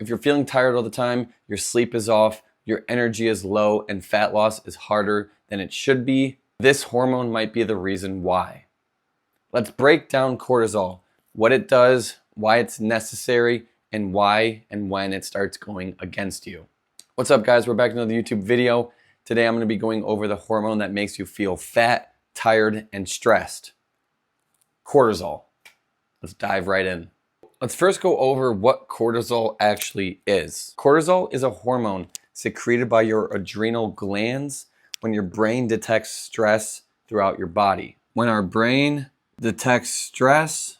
If you're feeling tired all the time, your sleep is off, your energy is low, and fat loss is harder than it should be, this hormone might be the reason why. Let's break down cortisol, what it does, why it's necessary, and why and when it starts going against you. What's up, guys? We're back to another YouTube video. Today I'm going to be going over the hormone that makes you feel fat, tired, and stressed. Cortisol. Let's dive right in. Let's first go over what cortisol actually is. Cortisol is a hormone secreted by your adrenal glands when your brain detects stress throughout your body. When our brain detects stress,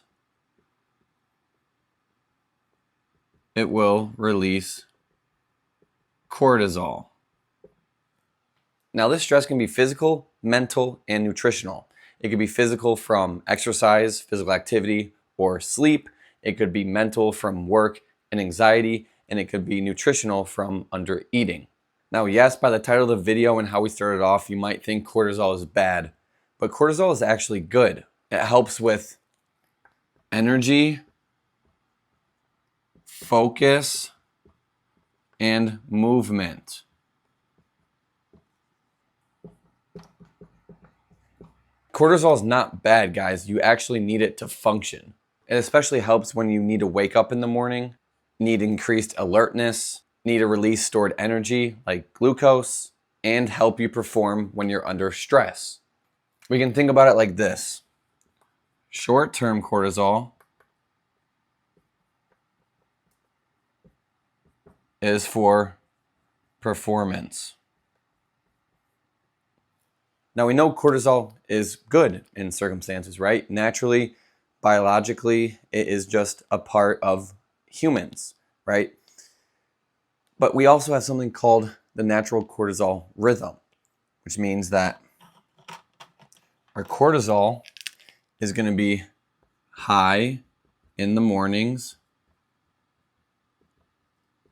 it will release cortisol. Now, this stress can be physical, mental, and nutritional. It could be physical from exercise, physical activity, or sleep. It could be mental from work and anxiety, and it could be nutritional from under eating. Now, yes, by the title of the video and how we started off, you might think cortisol is bad, but cortisol is actually good. It helps with energy, focus, and movement. Cortisol is not bad, guys. You actually need it to function. It especially helps when you need to wake up in the morning, need increased alertness, need to release stored energy like glucose, and help you perform when you're under stress. We can think about it like this. Short-term cortisol is for performance. Now, we know cortisol is good in circumstances, right? Naturally, biologically, it is just a part of humans, right? But we also have something called the natural cortisol rhythm, which means that our cortisol is going to be high in the mornings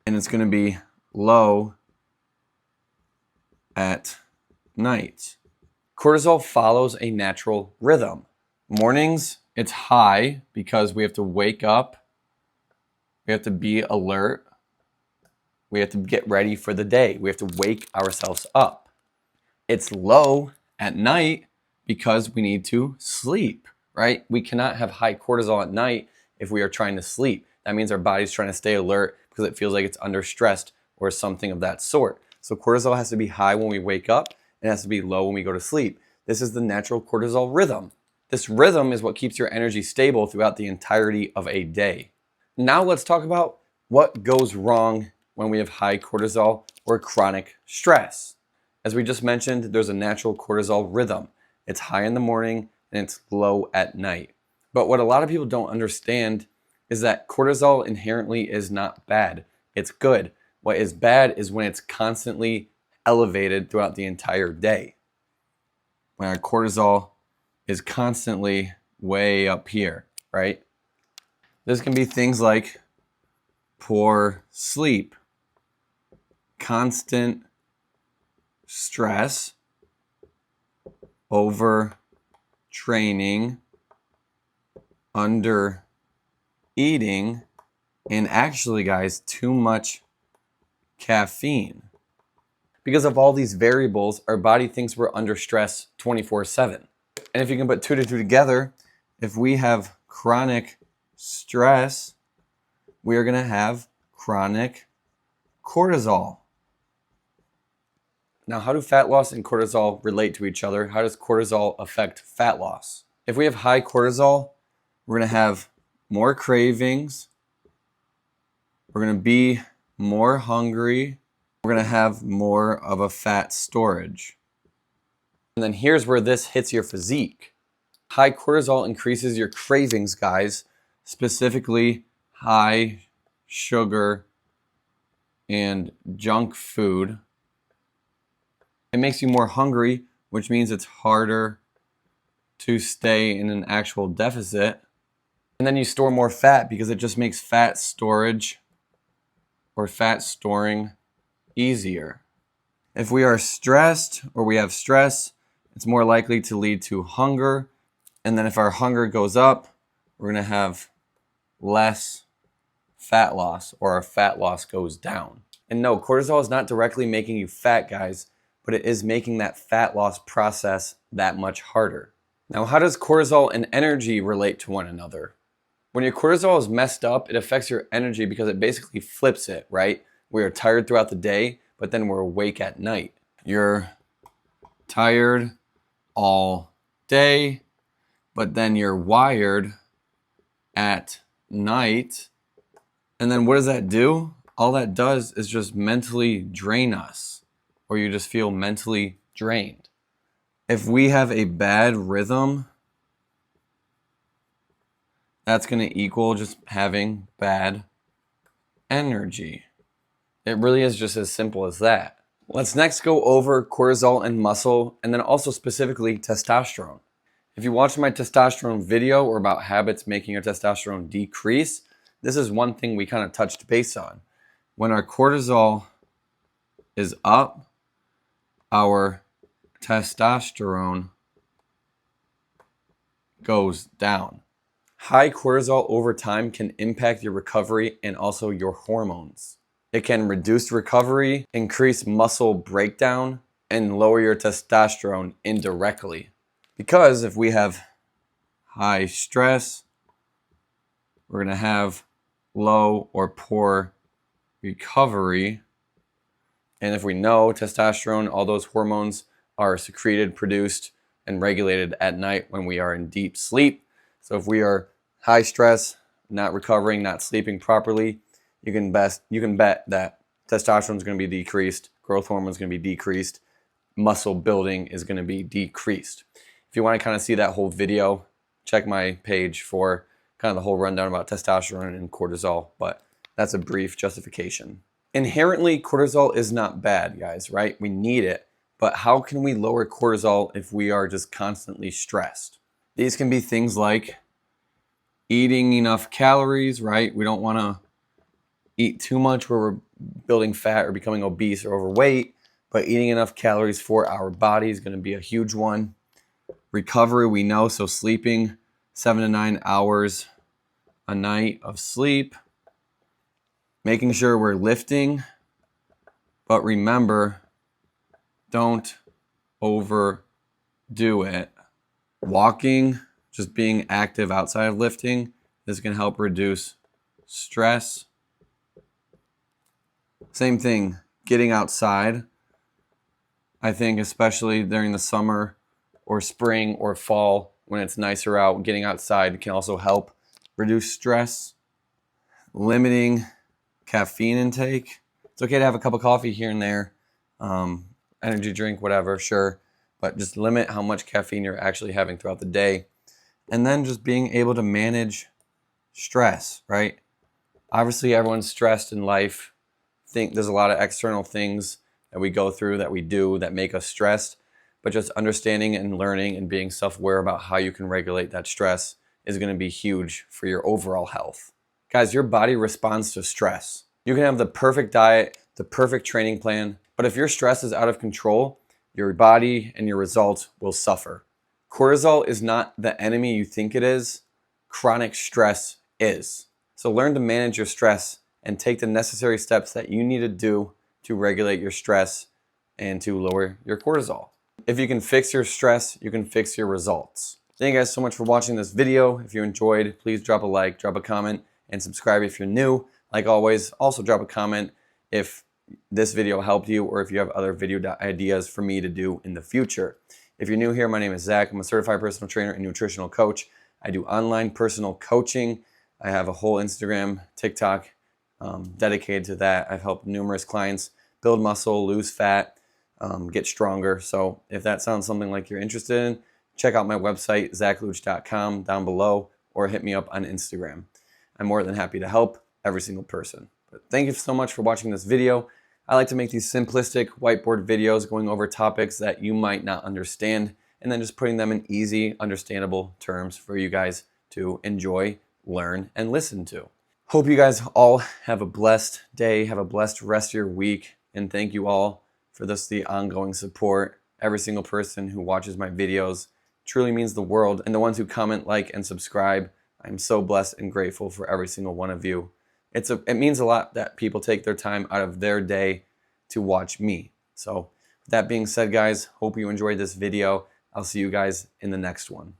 and it's going to be low at night. Cortisol follows a natural rhythm. Mornings, it's high because we have to wake up, we have to be alert, we have to get ready for the day, we have to wake ourselves up. It's low at night because we need to sleep, right? We cannot have high cortisol at night if we are trying to sleep. That means our body's trying to stay alert because it feels like it's under stressed or something of that sort. So cortisol has to be high when we wake up and it has to be low when we go to sleep. This is the natural cortisol rhythm. This rhythm is what keeps your energy stable throughout the entirety of a day. Now let's talk about what goes wrong when we have high cortisol or chronic stress. As we just mentioned, there's a natural cortisol rhythm. It's high in the morning and it's low at night. But what a lot of people don't understand is that cortisol inherently is not bad. It's good. What is bad is when it's constantly elevated throughout the entire day. When our cortisol is constantly way up here, right? This can be things like poor sleep, constant stress, overtraining, under eating, and actually, guys, too much caffeine. Because of all these variables, our body thinks we're under stress 24/7. And if you can put two to two together, if we have chronic stress, we are going to have chronic cortisol. Now, how do fat loss and cortisol relate to each other? How does cortisol affect fat loss? If we have high cortisol, we're going to have more cravings. We're going to be more hungry. We're going to have more of a fat storage. And then here's where this hits your physique. High cortisol increases your cravings, guys, specifically high sugar and junk food. It makes you more hungry, which means it's harder to stay in an actual deficit. And then you store more fat because it just makes fat storage or fat storing easier. If we are stressed or we have stress, it's more likely to lead to hunger. And then if our hunger goes up, we're going to have less fat loss, or our fat loss goes down. And no, cortisol is not directly making you fat, guys, but it is making that fat loss process that much harder. Now, how does cortisol and energy relate to one another? When your cortisol is messed up, it affects your energy because it basically flips it, right? We are tired throughout the day, but then we're awake at night. You're tired all day, but then you're wired at night. And then what does that do? All that does is just mentally drain us, or you just feel mentally drained. If we have a bad rhythm, that's going to equal just having bad energy. It really is just as simple as that. Let's next go over cortisol and muscle, and then also specifically testosterone. If you watched my testosterone video or about habits making your testosterone decrease, this is one thing we kind of touched base on. When our cortisol is up, our testosterone goes down. High cortisol over time can impact your recovery and also your hormones. It can reduce recovery, increase muscle breakdown, and lower your testosterone indirectly. Because if we have high stress, we're going to have low or poor recovery. And if we know testosterone, all those hormones are secreted, produced, and regulated at night when we are in deep sleep. So if we are high stress, not recovering, not sleeping properly, you can bet that testosterone is going to be decreased, growth hormone is going to be decreased, muscle building is going to be decreased. If you want to kind of see that whole video, check my page for kind of the whole rundown about testosterone and cortisol, but that's a brief justification. Inherently, cortisol is not bad, guys, right? We need it, but how can we lower cortisol if we are just constantly stressed? These can be things like eating enough calories, right? We don't want to eat too much where we're building fat or becoming obese or overweight, but eating enough calories for our body is going to be a huge one. Recovery, we know, so sleeping 7 to 9 hours a night of sleep. Making sure we're lifting, but remember, don't overdo it. Walking, just being active outside of lifting, is going to help reduce stress. Same thing, getting outside. I think especially during the summer or spring or fall when it's nicer out, getting outside can also help reduce stress. Limiting caffeine intake. It's okay to have a cup of coffee here and there, energy drink, whatever, sure, but just limit how much caffeine you're actually having throughout the day. And then just being able to manage stress, right? Obviously, everyone's stressed in life. There's a lot of external things that we go through, that we do, that make us stressed, but just understanding and learning and being self-aware about how you can regulate that stress is going to be huge for your overall health. Guys, your body responds to stress. You can have the perfect diet, the perfect training plan, but if your stress is out of control, your body and your results will suffer. Cortisol is not the enemy you think it is. Chronic stress is. So learn to manage your stress and take the necessary steps that you need to do to regulate your stress and to lower your cortisol. If you can fix your stress, you can fix your results. Thank you guys so much for watching this video. If you enjoyed, please drop a like, drop a comment, and subscribe if you're new. Like always, also drop a comment if this video helped you or if you have other video ideas for me to do in the future. If you're new here, my name is Zach. I'm a certified personal trainer and nutritional coach. I do online personal coaching. I have a whole Instagram, TikTok dedicated to that. I've helped numerous clients build muscle, lose fat, get stronger. So if that sounds something like you're interested in, check out my website, zachluch.com, down below, or hit me up on Instagram. I'm more than happy to help every single person. But thank you so much for watching this video. I like to make these simplistic whiteboard videos going over topics that you might not understand and then just putting them in easy, understandable terms for you guys to enjoy, learn, and listen to. Hope you guys all have a blessed day, have a blessed rest of your week, and thank you all for the ongoing support. Every single person who watches my videos truly means the world, and the ones who comment, like, and subscribe, I'm so blessed and grateful for every single one of you. it means a lot that people take their time out of their day to watch me. So with that being said, guys, hope you enjoyed this video. I'll see you guys in the next one.